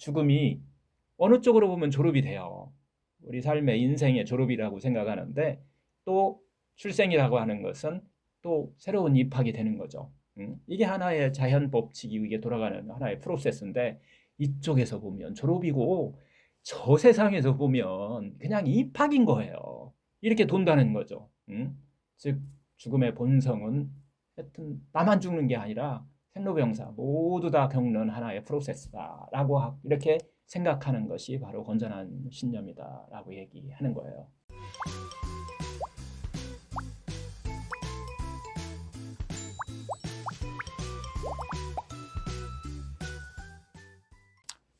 죽음이 어느 쪽으로 보면 졸업이 돼요. 우리 삶의 인생의 졸업이라고 생각하는데 또 출생이라고 하는 것은 또 새로운 입학이 되는 거죠. 이게 하나의 자연 법칙이 이게 돌아가는 하나의 프로세스인데 이쪽에서 보면 졸업이고 저 세상에서 보면 그냥 입학인 거예요. 이렇게 돈다는 거죠. 즉 죽음의 본성은 하여튼 나만 죽는 게 아니라 생로병사 모두 다 겪는 하나의 프로세스다라고 이렇게 생각하는 것이 바로 건전한 신념이다라고 얘기하는 거예요.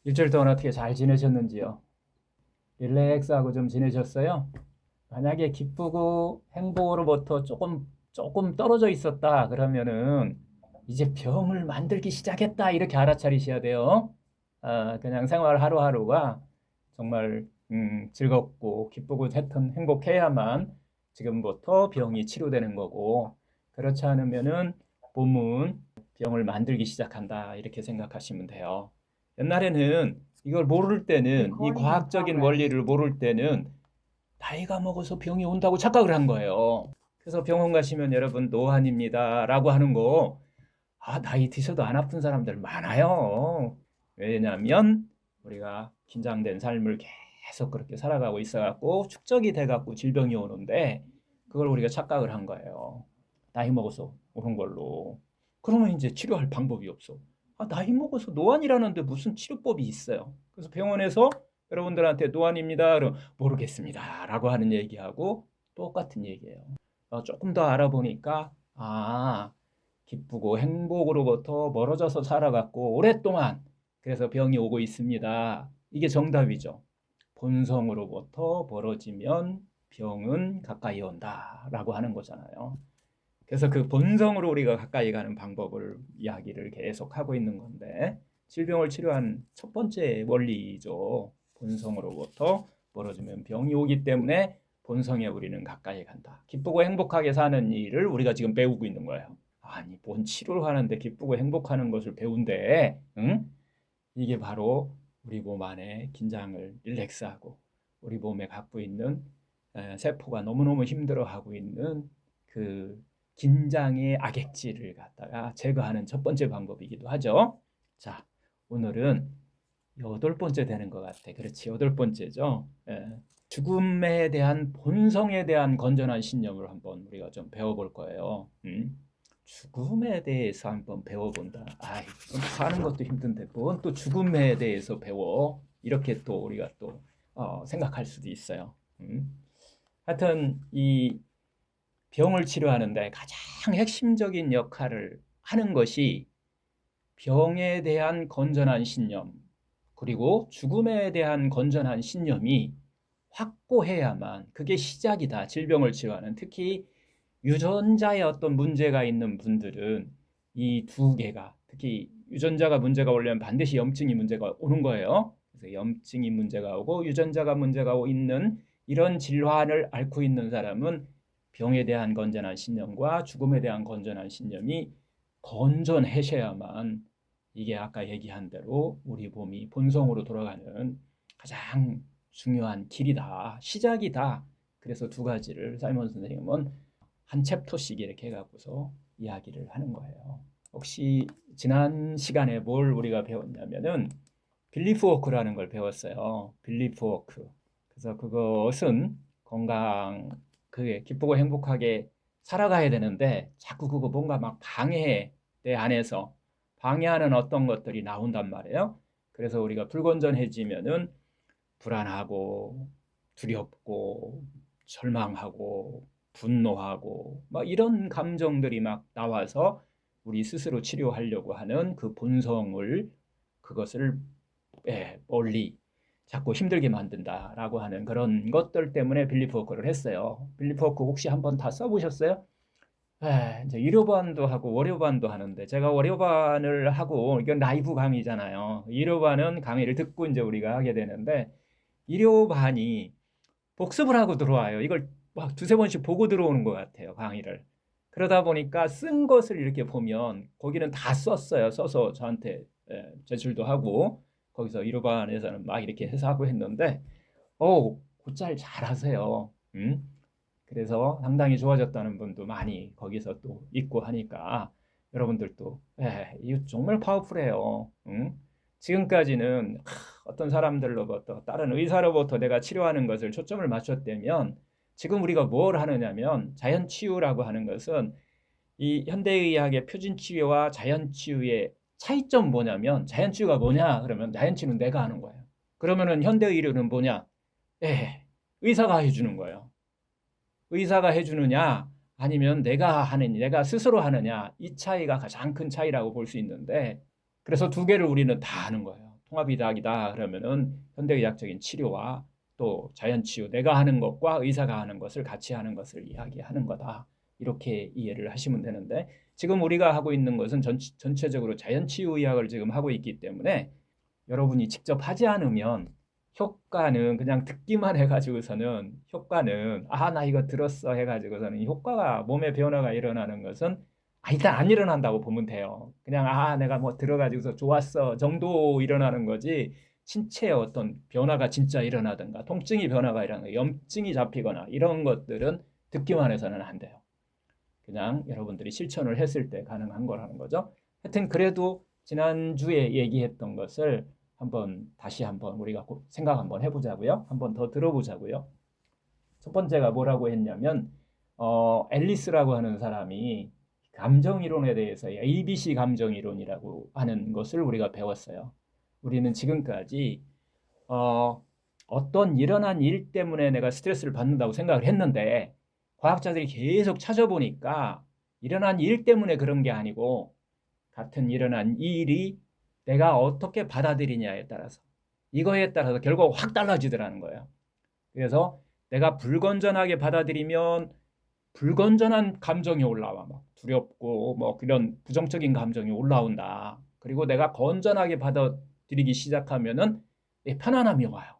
1주일 동안 어떻게 잘 지내셨는지요? 릴렉스하고 좀 지내셨어요? 만약에 기쁘고 행복으로부터 조금 떨어져 있었다 그러면은 이제 병을 만들기 시작했다 이렇게 알아차리셔야 돼요. 그냥 생활 하루하루가 정말 즐겁고 기쁘고 하여튼 행복해야만 지금부터 병이 치료되는 거고 그렇지 않으면은 몸은 병을 만들기 시작한다 이렇게 생각하시면 돼요. 옛날에는 이걸 모를 때는 이 과학적인 원리를 모를 때는 나이가 먹어서 병이 온다고 착각을 한 거예요. 그래서 병원 가시면 여러분 노안입니다라고 하는 거 나이 드셔도 안 아픈 사람들 많아요. 왜냐하면 우리가 긴장된 삶을 계속 그렇게 살아가고 있어갖고 축적이 돼갖고 질병이 오는데 그걸 우리가 착각을 한 거예요. 나이 먹어서 오는 걸로. 그러면 이제 치료할 방법이 없어. 나이 먹어서 노안이라는데 무슨 치료법이 있어요. 그래서 병원에서 여러분들한테 노안입니다. 그럼 모르겠습니다. 라고 하는 얘기하고 똑같은 얘기예요. 조금 더 알아보니까 기쁘고 행복으로부터 멀어져서 살아갔고 오랫동안 그래서 병이 오고 있습니다. 이게 정답이죠. 본성으로부터 멀어지면 병은 가까이 온다라고 하는 거잖아요. 그래서 그 본성으로 우리가 가까이 가는 방법을 이야기를 계속 하고 있는 건데 질병을 치료한 첫 번째 원리죠. 본성으로부터 멀어지면 병이 오기 때문에 본성에 우리는 가까이 간다. 기쁘고 행복하게 사는 일을 우리가 지금 배우고 있는 거예요. 아니 뭔 치료를 하는데 기쁘고 행복하는 것을 배운대. 응? 이게 바로 우리 몸 안에 긴장을 릴렉스하고 우리 몸에 갖고 있는 세포가 너무너무 힘들어하고 있는 그 긴장의 악액질을 갖다가 제거하는 첫 번째 방법이기도 하죠. 자, 오늘은 8번째 되는 것 같아. 그렇지, 8번째죠. 죽음에 대한 본성에 대한 건전한 신념을 한번 우리가 좀 배워볼 거예요. 죽음에 대해서 한번 배워본다. 사는 것도 힘든데 뭔 또 죽음에 대해서 배워? 이렇게 또 우리가 또 생각할 수도 있어요. 하여튼 이 병을 치료하는데 가장 핵심적인 역할을 하는 것이 병에 대한 건전한 신념 그리고 죽음에 대한 건전한 신념이 확고해야만 그게 시작이다. 질병을 치료하는 특히 유전자에 어떤 문제가 있는 분들은 이 두 개가 특히 유전자가 문제가 오려면 반드시 염증이 문제가 오는 거예요. 그래서 염증이 문제가 오고 유전자가 문제가 있는 이런 질환을 앓고 있는 사람은 병에 대한 건전한 신념과 죽음에 대한 건전한 신념이 건전해셔야만 이게 아까 얘기한 대로 우리 몸이 본성으로 돌아가는 가장 중요한 길이다. 시작이다. 그래서 두 가지를 사이먼 선생님은 한 챕터씩 이렇게 해갖고서 이야기를 하는 거예요. 혹시 지난 시간에 뭘 우리가 배웠냐면은 빌리프 워크라는 걸 배웠어요. 빌리프 워크. 그래서 그것은 그게 기쁘고 행복하게 살아가야 되는데 자꾸 그거 뭔가 막 방해해 내 안에서 방해하는 어떤 것들이 나온단 말이에요. 그래서 우리가 불건전해지면은 불안하고 두렵고 절망하고 분노하고 막 이런 감정들이 막 나와서 우리 스스로 치료하려고 하는 그 본성을 그것을 멀리 자꾸 힘들게 만든다라고 하는 그런 것들 때문에 빌리프 워크를 했어요. 빌리프 워크 혹시 한번 다 써보셨어요? 이제 일요반도 하고 월요반도 하는데 제가 월요반을 하고 이건 라이브 강의잖아요. 일요반은 강의를 듣고 이제 우리가 하게 되는데 일요반이 복습을 하고 들어와요. 이걸 막 두세 번씩 보고 들어오는 것 같아요, 강의를. 그러다 보니까 쓴 것을 이렇게 보면 거기는 다 썼어요. 써서 저한테 제출도 하고 거기서 일반에서는 막 이렇게 해서 하고 했는데 곧잘 잘하세요. 그래서 상당히 좋아졌다는 분도 많이 거기서 또 있고 하니까 여러분들도 이거 정말 파워풀해요. 지금까지는 어떤 사람들로부터 다른 의사로부터 내가 치료하는 것을 초점을 맞췄다면 지금 우리가 뭘 하느냐면 자연치유라고 하는 것은 이 현대의학의 표준치유와 자연치유의 차이점 뭐냐면 자연치유가 뭐냐 그러면 자연치유는 내가 하는 거예요. 그러면은 현대의료는 뭐냐? 의사가 해주는 거예요. 의사가 해주느냐 아니면 내가 스스로 하느냐 이 차이가 가장 큰 차이라고 볼 수 있는데 그래서 두 개를 우리는 다 하는 거예요. 통합의학이다 그러면은 현대의학적인 치료와 또 자연치유 내가 하는 것과 의사가 하는 것을 같이 하는 것을 이야기하는 거다. 이렇게 이해를 하시면 되는데 지금 우리가 하고 있는 것은 전체적으로 자연치유 의학을 지금 하고 있기 때문에 여러분이 직접 하지 않으면 효과는 그냥 듣기만 해가지고서는 효과는 나 이거 들었어 해가지고서는 효과가 몸의 변화가 일어나는 것은 일단 안 일어난다고 보면 돼요. 그냥 내가 뭐 들어가지고서 좋았어 정도 일어나는 거지 신체의 어떤 변화가 진짜 일어나든가 통증이 변화가 일어나거나 염증이 잡히거나 이런 것들은 듣기만 해서는 안 돼요. 그냥 여러분들이 실천을 했을 때 가능한 거라는 거죠. 하여튼 그래도 지난주에 얘기했던 것을 다시 한번 우리가 생각 한번 해보자고요. 한번 더 들어보자고요. 첫 번째가 뭐라고 했냐면 앨리스라고 하는 사람이 감정이론에 대해서 ABC 감정이론이라고 하는 것을 우리가 배웠어요. 우리는 지금까지 어떤 일어난 일 때문에 내가 스트레스를 받는다고 생각을 했는데 과학자들이 계속 찾아보니까 일어난 일 때문에 그런 게 아니고 같은 일어난 일이 내가 어떻게 받아들이냐에 따라서 이거에 따라서 결과가 확 달라지더라는 거예요. 그래서 내가 불건전하게 받아들이면 불건전한 감정이 올라와 막 두렵고 뭐 그런 부정적인 감정이 올라온다. 그리고 내가 건전하게 받아들이기 시작하면은 편안함이 와요.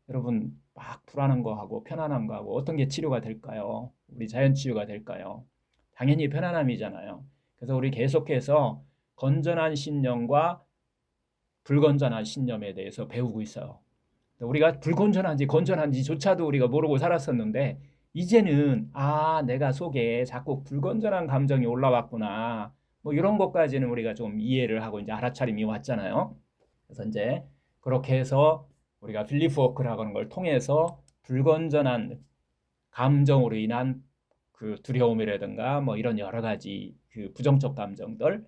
여러분 막 불안한 거 하고 편안한 거 하고 어떤 게 치료가 될까요? 우리 자연치유가 될까요? 당연히 편안함이잖아요. 그래서 우리 계속해서 건전한 신념과 불건전한 신념에 대해서 배우고 있어요. 우리가 불건전한지 건전한지조차도 우리가 모르고 살았었는데 이제는 내가 속에 자꾸 불건전한 감정이 올라왔구나. 뭐 이런 것까지는 우리가 좀 이해를 하고 이제 알아차림이 왔잖아요. 그래서 이제 그렇게 해서 우리가 필립 워크라고 하는 걸 통해서 불건전한 감정으로 인한 그 두려움이라든가 뭐 이런 여러 가지 그 부정적 감정들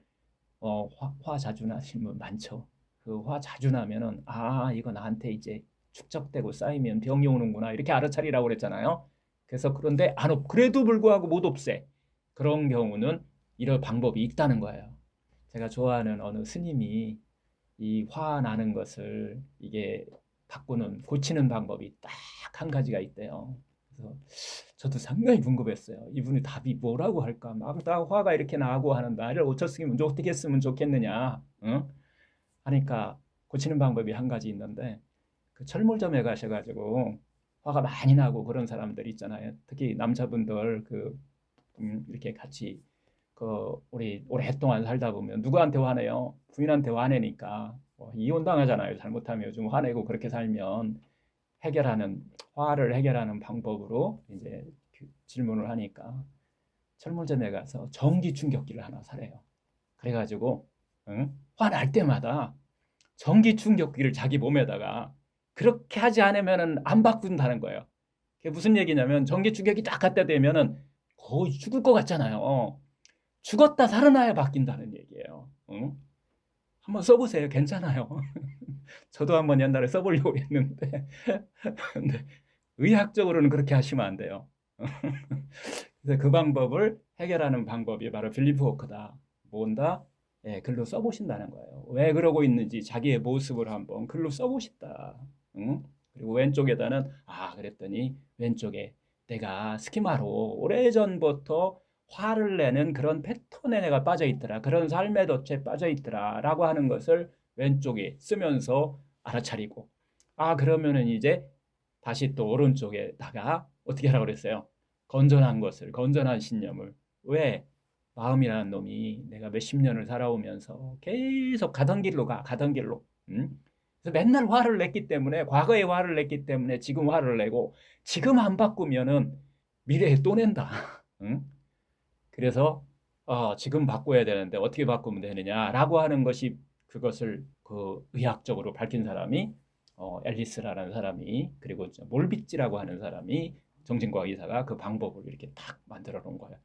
화 자주 나시는 분 많죠. 그 화 자주 나면은 이거 나한테 이제 축적되고 쌓이면 병이 오는구나 이렇게 알아차리라고 그랬잖아요. 그래서 그런데 그래도 불구하고 못 없애. 그런 경우는 이런 방법이 있다는 거예요. 제가 좋아하는 어느 스님이 이 화 나는 것을 이게 고치는 방법이 딱 한 가지가 있대요. 그래서 저도 상당히 궁금했어요. 이분이 답이 뭐라고 할까? 막 화가 이렇게 나고 하는 나를 어떻게 했으면 좋겠느냐? 응? 하니까 고치는 방법이 한 가지 있는데 그 철물점에 가셔가지고 화가 많이 나고 그런 사람들 있잖아요. 특히 남자분들 이렇게 같이 우리 오랫동안 살다 보면 누구한테 화내요? 부인한테 화내니까 이혼 당하잖아요. 잘못하면 요즘 화내고 그렇게 살면 화를 해결하는 방법으로 이제 질문을 하니까 철물점에 가서 전기 충격기를 하나 사래요. 그래가지고 화날 때마다 전기 충격기를 자기 몸에다가 그렇게 하지 않으면은 안 바꾼다는 거예요. 그게 무슨 얘기냐면 전기 충격기 딱 갖다 대면은 거의 죽을 것 같잖아요. 죽었다 살아나야 바뀐다는 얘기예요. 한번 써보세요. 괜찮아요. 저도 한번 옛날에 써보려고 했는데 근데 의학적으로는 그렇게 하시면 안 돼요. 그래서 그 방법을 해결하는 방법이 바로 필립 워크다. 뭔다? 글로 써보신다는 거예요. 왜 그러고 있는지 자기의 모습을 한번 글로 써보신다. 그리고 왼쪽에다는 그랬더니 왼쪽에 내가 스키마로 오래전부터 화를 내는 그런 패턴에 내가 빠져있더라. 그런 삶의 덫에 빠져있더라. 라고 하는 것을 왼쪽에 쓰면서 알아차리고 그러면은 이제 다시 또 오른쪽에다가 어떻게 하라고 그랬어요? 건전한 신념을. 왜? 마음이라는 놈이 내가 몇십 년을 살아오면서 계속 가던 길로. 그래서 맨날 화를 냈기 때문에, 과거에 화를 냈기 때문에 지금 화를 내고, 지금 안 바꾸면은 미래에 또 낸다. 응? 그래서 지금 바꿔야 되는데 어떻게 바꾸면 되느냐라고 하는 것이, 그것을 그 의학적으로 밝힌 사람이 앨리스라는 사람이, 그리고 몰비치라고 하는 사람이, 정신과학 의사가 그 방법을 이렇게 딱 만들어 놓은 거예요.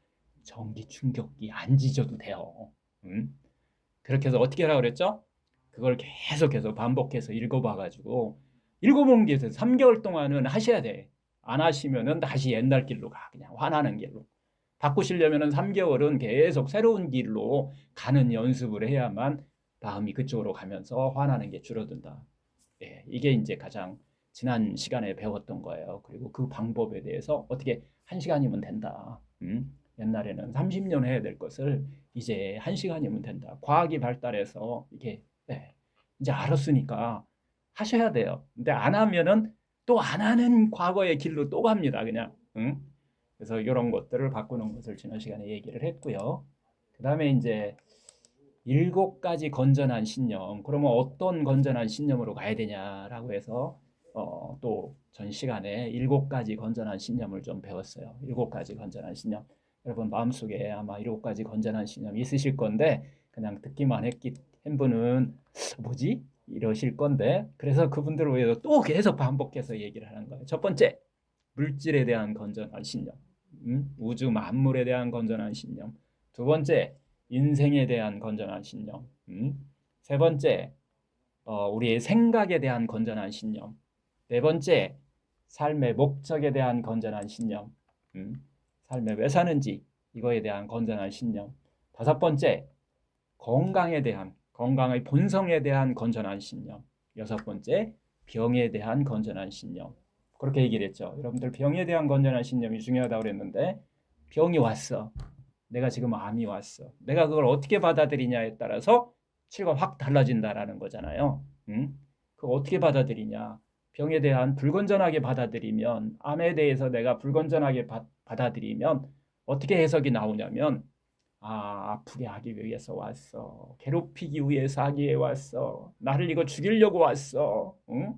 전기 충격기 안 지져도 돼요. 음? 그렇게 해서 어떻게 하라고 그랬죠? 그걸 계속해서 반복해서 읽어봐가지고, 읽어본 게 3개월 동안은 하셔야 돼. 안 하시면은 다시 옛날 길로 가. 그냥 화나는 길로. 바꾸시려면은 3개월은 계속 새로운 길로 가는 연습을 해야만 마음이 그쪽으로 가면서 화나는 게 줄어든다. 예, 이게 이제 가장 지난 시간에 배웠던 거예요. 그리고 그 방법에 대해서 어떻게 1시간이면 된다. 옛날에는 30년 해야 될 것을 이제 1시간이면 된다. 과학이 발달해서 이게 이제 알았으니까 하셔야 돼요. 근데 안 하면은 또 안 하는 과거의 길로 또 갑니다. 그냥. 그래서 이런 것들을 바꾸는 것을 지난 시간에 얘기를 했고요. 그 다음에 이제 7가지 건전한 신념. 그러면 어떤 건전한 신념으로 가야 되냐라고 해서 또 전 시간에 7가지 건전한 신념을 좀 배웠어요. 7가지 건전한 신념. 여러분 마음속에 아마 7가지 건전한 신념이 있으실 건데, 그냥 듣기만 한 분은 뭐지? 이러실 건데, 그래서 그분들을 위해서 또 계속 반복해서 얘기를 하는 거예요. 첫 번째, 물질에 대한 건전한 신념. 우주 만물에 대한 건전한 신념. 두 번째, 인생에 대한 건전한 신념. 세 번째, 우리의 생각에 대한 건전한 신념. 네 번째, 삶의 목적에 대한 건전한 신념. 삶에 왜 사는지 이거에 대한 건전한 신념. 다섯 번째, 건강의 본성에 대한 건전한 신념. 여섯 번째, 병에 대한 건전한 신념. 그렇게 얘기를 했죠. 여러분들 병에 대한 건전한 신념이 중요하다고 그랬는데, 병이 왔어. 내가 지금 암이 왔어. 내가 그걸 어떻게 받아들이냐에 따라서 치료가 확 달라진다라는 거잖아요. 그거 어떻게 받아들이냐? 병에 대한 불건전하게 받아들이면, 암에 대해서 내가 불건전하게 받아들이면 어떻게 해석이 나오냐면, 아프게 하기 위해서 왔어. 괴롭히기 위해서 하기에 왔어. 나를 이거 죽이려고 왔어. 응?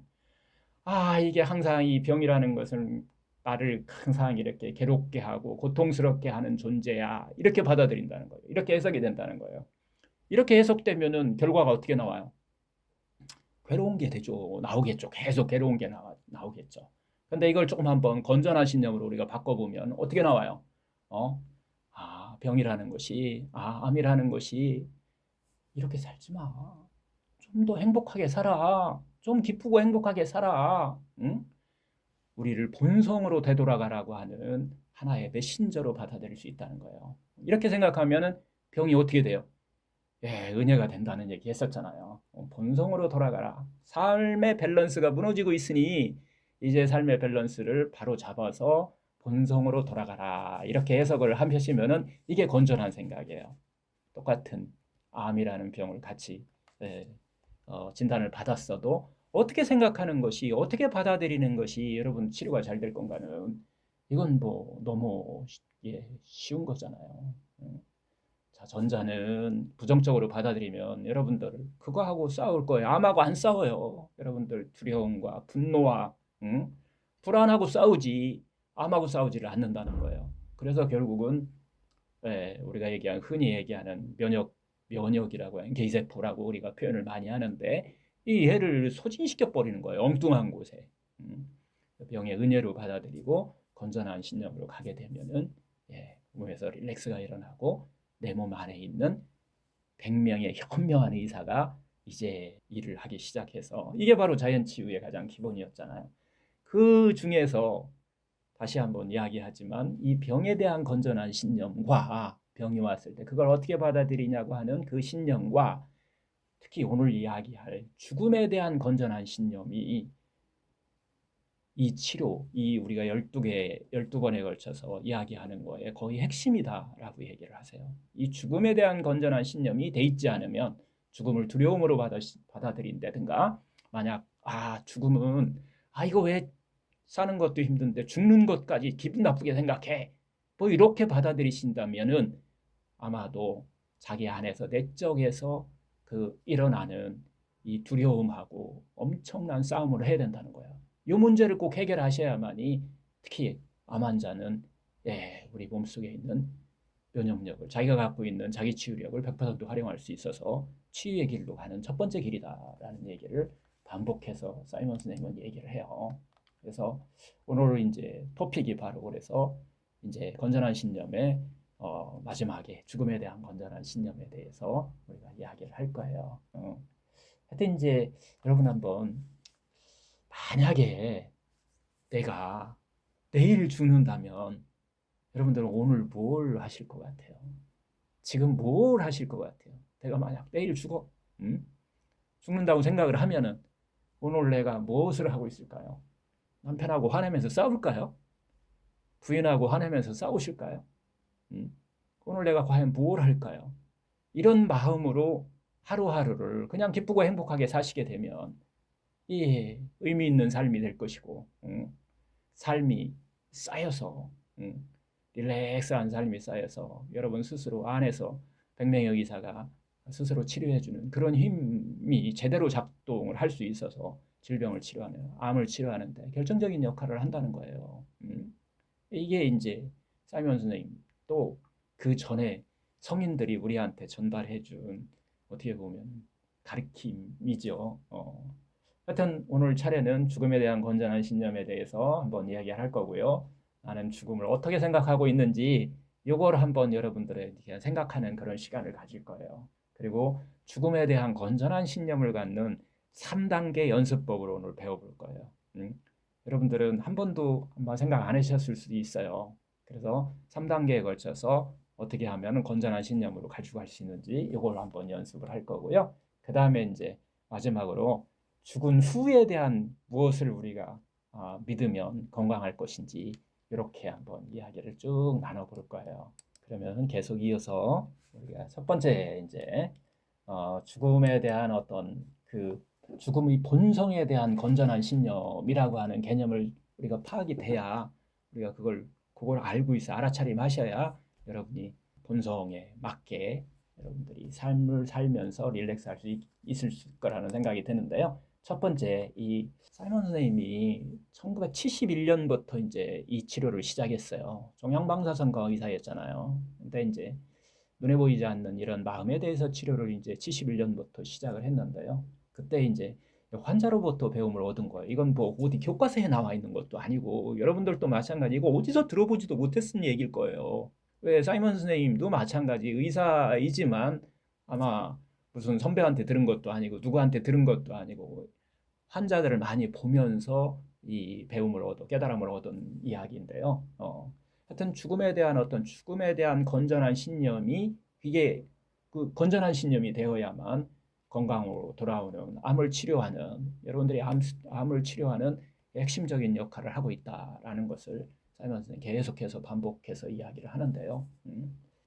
이게 항상 이 병이라는 것은 나를 항상 이렇게 괴롭게 하고 고통스럽게 하는 존재야. 이렇게 받아들인다는 거예요. 이렇게 해석이 된다는 거예요. 이렇게 해석되면은 결과가 어떻게 나와요? 괴로운 게 되죠. 나오겠죠. 계속 괴로운 게 나오겠죠. 근데 이걸 조금 한번 건전한 신념으로 우리가 바꿔보면 어떻게 나와요? 병이라는 것이, 암이라는 것이, 이렇게 살지 마. 좀 더 행복하게 살아. 좀 기쁘고 행복하게 살아. 응? 우리를 본성으로 되돌아가라고 하는 하나의 메신저로 받아들일 수 있다는 거예요. 이렇게 생각하면은 병이 어떻게 돼요? 예, 은혜가 된다는 얘기 했었잖아요. 본성으로 돌아가라. 삶의 밸런스가 무너지고 있으니 이제 삶의 밸런스를 바로 잡아서 본성으로 돌아가라. 이렇게 해석을 하시면은 이게 건전한 생각이에요. 똑같은 암이라는 병을 같이 진단을 받았어도 어떻게 생각하는 것이, 어떻게 받아들이는 것이 여러분 치료가 잘 될 건가는, 이건 뭐 너무 쉬운 거잖아요. 자, 전자는 부정적으로 받아들이면 여러분들 그거하고 싸울 거예요. 암하고 안 싸워요. 여러분들 두려움과 분노와 불안하고 싸우지, 암하고 싸우지를 않는다는 거예요. 그래서 결국은 우리가 흔히 얘기하는 면역이라고 하는 K세포라고 우리가 표현을 많이 하는데, 이 해를 소진시켜 버리는 거예요. 엉뚱한 곳에. 병의 은혜로 받아들이고 건전한 신념으로 가게 되면은 몸에서 릴렉스가 일어나고 내 몸 안에 있는 100명의 현명한 의사가 이제 일을 하기 시작해서, 이게 바로 자연치유의 가장 기본이었잖아요. 그 중에서 다시 한번 이야기하지만 이 병에 대한 건전한 신념과 병이 왔을 때 그걸 어떻게 받아들이냐고 하는 그 신념과, 특히 오늘 이야기할 죽음에 대한 건전한 신념이 이 치료, 이 우리가 12번에 걸쳐서 이야기하는 거에 거의 핵심이다라고 얘기를 하세요. 이 죽음에 대한 건전한 신념이 돼 있지 않으면 죽음을 두려움으로 받아들인다든가, 만약 죽음은 이거 왜 사는 것도 힘든데 죽는 것까지 기분 나쁘게 생각해, 뭐 이렇게 받아들이신다면은 아마도 자기 안에서 내적에서 그 일어나는 이 두려움하고 엄청난 싸움을 해야 된다는 거예요. 이 문제를 꼭 해결하셔야만이 특히 암 환자는 우리 몸속에 있는 면역력을 자기가 갖고 있는 자기 치유력을 100% 활용할 수 있어서 치유의 길로 가는 첫 번째 길이다라는 얘기를 반복해서 사이먼 선생님은 얘기를 해요. 그래서 오늘 이제 토픽이 바로 그래서 이제 건전한 신념의 마지막에 죽음에 대한 건전한 신념에 대해서 우리가 이야기를 할 거예요. 하여튼 이제 여러분 한번 만약에 내가 내일 죽는다면 여러분들은 오늘 뭘 하실 것 같아요? 지금 뭘 하실 것 같아요? 내가 만약 내일 죽어, 죽는다고 생각을 하면은 오늘 내가 무엇을 하고 있을까요? 남편하고 화내면서 싸울까요? 부인하고 화내면서 싸우실까요? 오늘 내가 과연 뭘 할까요? 이런 마음으로 하루하루를 그냥 기쁘고 행복하게 사시게 되면 의미 있는 삶이 될 것이고 삶이 쌓여서 릴렉스한 삶이 쌓여서 여러분 스스로 안에서 백명의 의사가 스스로 치료해주는 그런 힘이 제대로 작동을 할 수 있어서 질병을 치료하는, 암을 치료하는데 결정적인 역할을 한다는 거예요. 이게 이제 사이먼 선생님 또 그 전에 성인들이 우리한테 전달해준 어떻게 보면 가르침이죠. 하여튼 오늘 차례는 죽음에 대한 건전한 신념에 대해서 한번 이야기할 거고요. 나는 죽음을 어떻게 생각하고 있는지 이걸 한번 여러분들의 생각하는 그런 시간을 가질 거예요. 그리고 죽음에 대한 건전한 신념을 갖는 3단계 연습법을 오늘 배워볼 거예요. 여러분들은 한 번도 한번 생각 안 하셨을 수도 있어요. 그래서 3단계에 걸쳐서 어떻게 하면 건전한 신념으로 가져갈 수 있는지 이걸 한번 연습을 할 거고요. 그 다음에 이제 마지막으로 죽은 후에 대한 무엇을 우리가 믿으면 건강할 것인지 이렇게 한번 이야기를 쭉 나눠볼 거예요. 그러면 계속 이어서 우리가 첫 번째 이제 죽음에 대한 어떤 그 죽음의 본성에 대한 건전한 신념이라고 하는 개념을 우리가 파악이 돼야 우리가 그걸 알고 있어 알아차림하셔야 여러분이 본성에 맞게 여러분들이 삶을 살면서 릴렉스할 수 있을 거라는 생각이 드는데요. 첫 번째, 이 사이먼 선생님이 1971년부터 이제 이 치료를 시작했어요. 종양방사선과 의사였잖아요. 근데 이제 눈에 보이지 않는 이런 마음에 대해서 치료를 이제 71년부터 시작을 했는데요. 그때 이제 환자로부터 배움을 얻은 거예요. 이건 뭐 어디 교과서에 나와 있는 것도 아니고 여러분들도 마찬가지. 이거 어디서 들어보지도 못했은 얘기일 거예요. 왜 사이먼 선생님도 마찬가지 의사이지만 아마 무슨 선배한테 들은 것도 아니고 누구한테 들은 것도 아니고 환자들을 많이 보면서 이 배움을 깨달음을 얻은 이야기인데요. 하여튼 죽음에 대한 건전한 신념이 이게 그 건전한 신념이 되어야만 건강으로 돌아오는 암을 치료하는 여러분들이 암을 치료하는 핵심적인 역할을 하고 있다라는 것을 사이먼 선생님 계속해서 반복해서 이야기를 하는데요.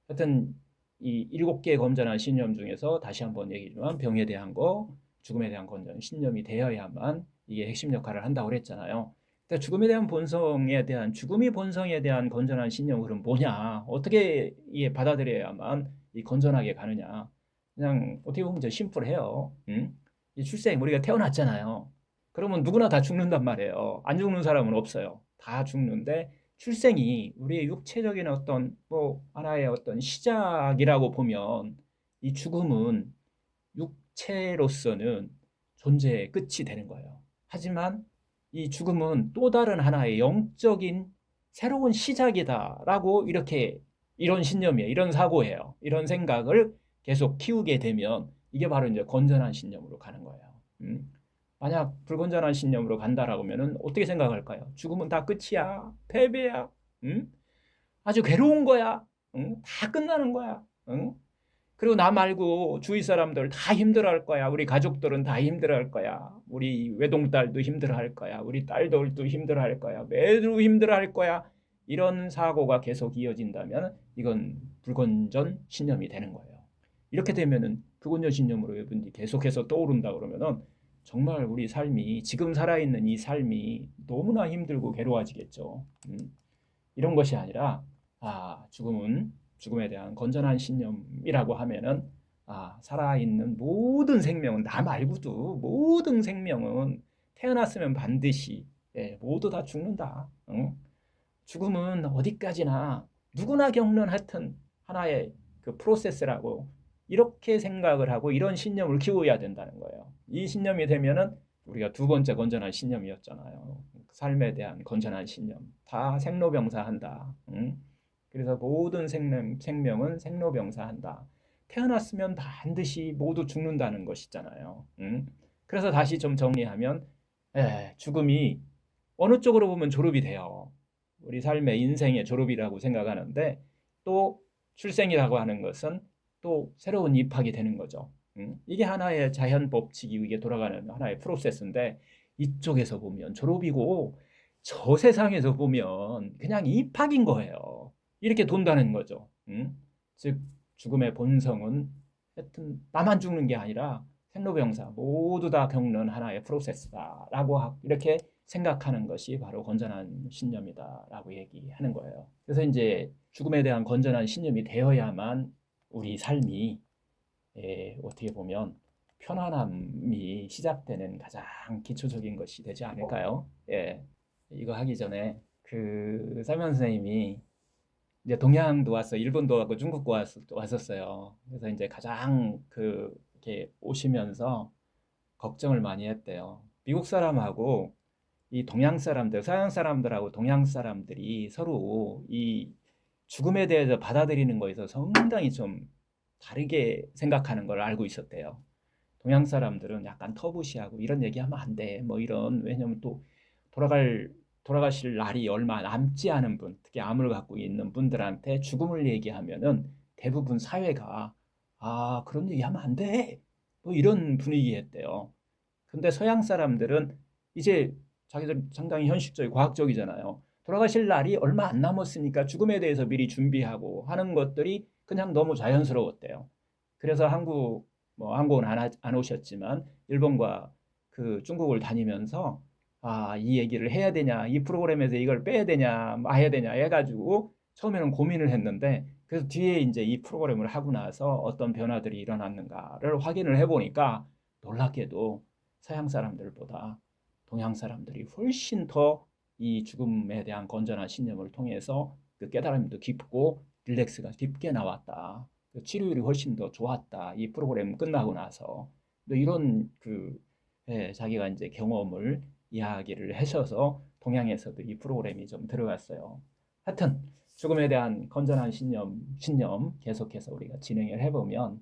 하여튼 이 7개의 건전한 신념 중에서 다시 한번 얘기지만 병에 대한 거, 죽음에 대한 건전한 신념이 되어야만 이게 핵심 역할을 한다고 그랬잖아요. 근데 죽음의 본성에 대한 건전한 신념은 뭐냐? 어떻게 이게 받아들여야만 이 건전하게 가느냐? 그냥 어떻게 보면 심플해요. 이 출생 우리가 태어났잖아요. 그러면 누구나 다 죽는단 말이에요. 안 죽는 사람은 없어요. 다 죽는데 출생이 우리의 육체적인 어떤 하나의 어떤 시작이라고 보면 이 죽음은 육체로서는 존재의 끝이 되는 거예요. 하지만 이 죽음은 또 다른 하나의 영적인 새로운 시작이다라고 이런 신념이에요. 이런 사고예요. 이런 생각을 계속 키우게 되면 이게 바로 이제 건전한 신념으로 가는 거예요. 만약 불건전한 신념으로 간다라고 하면은 어떻게 생각할까요? 죽음은 다 끝이야. 패배야. 아주 괴로운 거야. 다 끝나는 거야. 그리고 나 말고 주위 사람들 다 힘들어할 거야. 우리 가족들은 다 힘들어할 거야. 우리 외동딸도 힘들어할 거야. 우리 딸들도 힘들어할 거야. 매주 힘들어할 거야. 이런 사고가 계속 이어진다면 이건 불건전 신념이 되는 거예요. 이렇게 되면은 불건전 신념으로 여러분이 계속해서 떠오른다 그러면은 정말 우리 삶이 지금 살아있는 이 삶이 너무나 힘들고 괴로워지겠죠. 이런 것이 아니라 죽음에 대한 건전한 신념이라고 하면은 살아있는 모든 생명은, 나 말고도 모든 생명은 태어났으면 반드시 모두 다 죽는다. 응? 죽음은 어디까지나 누구나 겪는 하여튼 하나의 그 프로세스라고 이렇게 생각을 하고 이런 신념을 키워야 된다는 거예요. 이 신념이 되면은 우리가 두 번째 건전한 신념이었잖아요. 삶에 대한 건전한 신념. 다 생로병사한다. 응? 그래서 모든 생명은 생로병사한다. 태어났으면 반드시 모두 죽는다는 것이잖아요. 응? 그래서 다시 좀 정리하면 죽음이 어느 쪽으로 보면 졸업이 돼요. 우리 삶의 인생의 졸업이라고 생각하는데 또 출생이라고 하는 것은 또 새로운 입학이 되는 거죠. 이게 하나의 자연 법칙이 이게 돌아가는 하나의 프로세스인데 이쪽에서 보면 졸업이고 저 세상에서 보면 그냥 입학인 거예요. 이렇게 돈다는 거죠. 즉 죽음의 본성은 하여튼 나만 죽는 게 아니라 생로병사 모두 다 겪는 하나의 프로세스다라고 이렇게 생각하는 것이 바로 건전한 신념이다라고 얘기하는 거예요. 그래서 이제 죽음에 대한 건전한 신념이 되어야만 우리 삶이 어떻게 보면 편안함이 시작되는 가장 기초적인 것이 되지 않을까요? 이거 하기 전에 그 사면 선생님이 이제 동양도 왔어, 일본도 왔고 중국도 왔었어요. 그래서 이제 가장 이렇게 오시면서 걱정을 많이 했대요. 미국 사람하고 이 동양 사람들, 서양 사람들하고 동양 사람들이 서로 이 죽음에 대해서 받아들이는 거에서 상당히 좀 다르게 생각하는 걸 알고 있었대요. 동양 사람들은 약간 터부시하고 이런 얘기하면 안 돼. 뭐 이런, 왜냐면 또 돌아가실 날이 얼마 남지 않은 분, 특히 암을 갖고 있는 분들한테 죽음을 얘기하면은 대부분 사회가 그런 얘기하면 안 돼. 뭐 이런 분위기였대요. 근데 서양 사람들은 이제 자기들 상당히 현실적이고 과학적이잖아요. 돌아가실 날이 얼마 안 남았으니까 죽음에 대해서 미리 준비하고 하는 것들이 그냥 너무 자연스러웠대요. 그래서 한국은 안 오셨지만 일본과 그 중국을 다니면서 이 얘기를 해야 되냐, 이 프로그램에서 이걸 빼야 되냐, 마야 되냐 해가지고 처음에는 고민을 했는데 그래서 뒤에 이제 이 프로그램을 하고 나서 어떤 변화들이 일어났는가를 확인을 해보니까 놀랍게도 서양 사람들보다 동양 사람들이 훨씬 더 이 죽음에 대한 건전한 신념을 통해서 그 깨달음이 더 깊고 릴렉스가 깊게 나왔다. 그 치료율이 훨씬 더 좋았다. 이 프로그램 끝나고 나서 이런 자기가 이제 경험을 이야기를 하셔서 동양에서도 이 프로그램이 좀 들어갔어요. 하여튼 죽음에 대한 건전한 신념 계속해서 우리가 진행을 해보면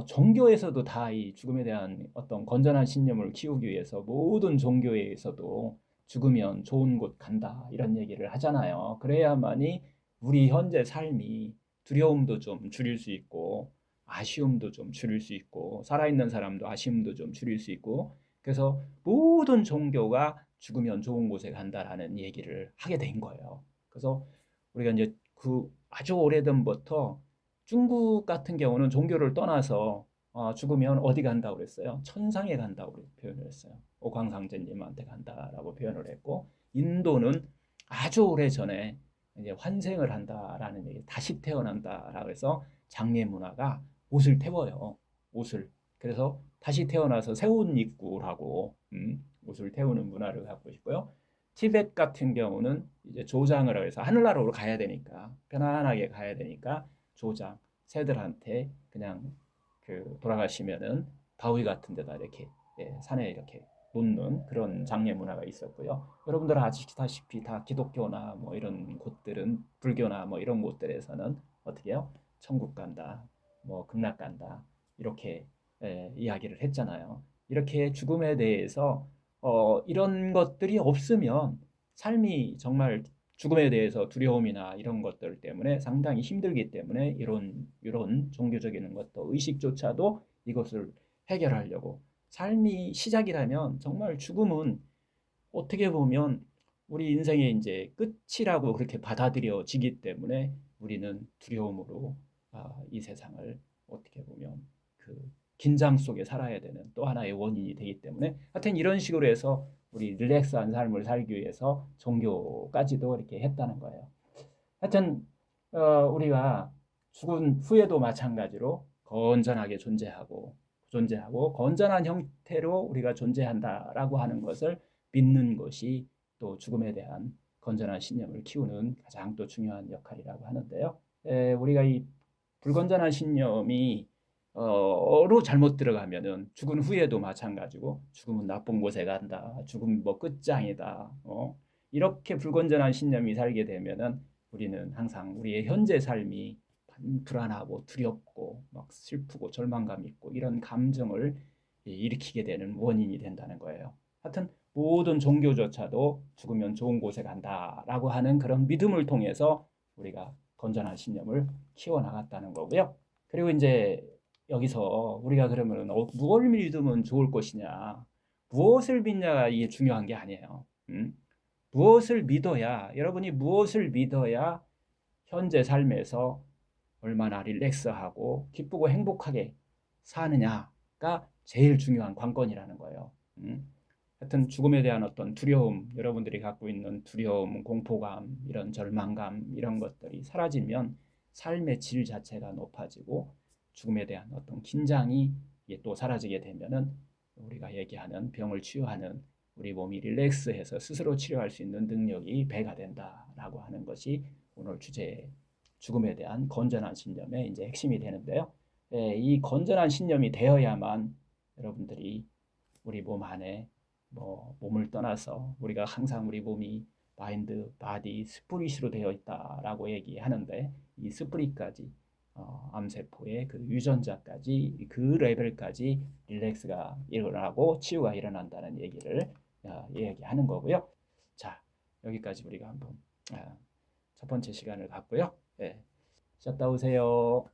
종교에서도 다 이 죽음에 대한 어떤 건전한 신념을 키우기 위해서 모든 종교에서도 죽으면 좋은 곳 간다 이런 얘기를 하잖아요. 그래야만이 우리 현재 삶이 두려움도 좀 줄일 수 있고 아쉬움도 좀 줄일 수 있고 살아있는 사람도 아쉬움도 좀 줄일 수 있고 그래서 모든 종교가 죽으면 좋은 곳에 간다라는 얘기를 하게 된 거예요. 그래서 우리가 이제 그 아주 오래전부터 중국 같은 경우는 종교를 떠나서 죽으면 어디 간다고 그랬어요? 천상에 간다고 표현을 했어요. 오광상제님한테 간다라고 표현을 했고 인도는 아주 오래 전에 이제 환생을 한다라는 얘기, 다시 태어난다라고 해서 장례 문화가 옷을 태워요. 옷을. 그래서 다시 태어나서 새 옷 입고라고 옷을 태우는 문화를 갖고 있고요. 티벳 같은 경우는 이제 조장을 해서 하늘나라로 가야 되니까 편안하게 가야 되니까 조장 새들한테 그냥 돌아가시면은 바위 같은 데다 이렇게 산에 이렇게 놓는 그런 장례 문화가 있었고요. 여러분들 아시다시피 다 기독교나 뭐 이런 곳들은 불교나 뭐 이런 곳들에서는 어떻게 해요? 천국 간다, 뭐 극락 간다 이렇게 이야기를 했잖아요. 이렇게 죽음에 대해서 이런 것들이 없으면 삶이 정말 죽음에 대해서 두려움이나 이런 것들 때문에 상당히 힘들기 때문에 이런 종교적인 것도 의식조차도 이것을 해결하려고 삶이 시작이라면 정말 죽음은 어떻게 보면 우리 인생의 이제 끝이라고 그렇게 받아들여지기 때문에 우리는 두려움으로 이 세상을 어떻게 보면 그 긴장 속에 살아야 되는 또 하나의 원인이 되기 때문에 하여튼 이런 식으로 해서 우리 릴렉스한 삶을 살기 위해서 종교까지도 이렇게 했다는 거예요. 하여튼 우리가 죽은 후에도 마찬가지로 건전하게 존재하고 건전한 형태로 우리가 존재한다라고 하는 것을 믿는 것이 또 죽음에 대한 건전한 신념을 키우는 가장 또 중요한 역할이라고 하는데요. 우리가 이 불건전한 신념이 로 잘못 들어가면은 죽은 후에도 마찬가지고 죽음은 나쁜 곳에 간다. 죽음이 뭐 끝장이다. 이렇게 불건전한 신념이 살게 되면은 우리는 항상 우리의 현재 삶이 불안하고 두렵고 막 슬프고 절망감 있고 이런 감정을 일으키게 되는 원인이 된다는 거예요. 하여튼 모든 종교조차도 죽으면 좋은 곳에 간다라고 하는 그런 믿음을 통해서 우리가 건전한 신념을 키워나갔다는 거고요. 그리고 이제 여기서 우리가 그러면 무엇을 믿으면 좋을 것이냐, 무엇을 믿냐가 이게 중요한 게 아니에요. 무엇을 믿어야 여러분이 무엇을 믿어야 현재 삶에서 얼마나 릴렉스하고 기쁘고 행복하게 사느냐가 제일 중요한 관건이라는 거예요. 하여튼 죽음에 대한 어떤 두려움, 여러분들이 갖고 있는 두려움, 공포감, 이런 절망감 이런 것들이 사라지면 삶의 질 자체가 높아지고 죽음에 대한 어떤 긴장이 또 사라지게 되면은 우리가 얘기하는 병을 치유하는 우리 몸이 릴렉스해서 스스로 치료할 수 있는 능력이 배가 된다라고 하는 것이 오늘 주제의 죽음에 대한 건전한 신념의 이제 핵심이 되는데요. 이 건전한 신념이 되어야만 여러분들이 우리 몸 안에 몸을 떠나서 우리가 항상 우리 몸이 마인드, 바디, 스피릿으로 되어 있다라고 얘기하는데 이 스피릿까지 암세포의 그 유전자까지 그 레벨까지 릴렉스가 일어나고 치유가 일어난다는 얘기를 얘기하는 거고요. 자, 여기까지 우리가 한번 첫 번째 시간을 갖고요. 쉬었다 오세요.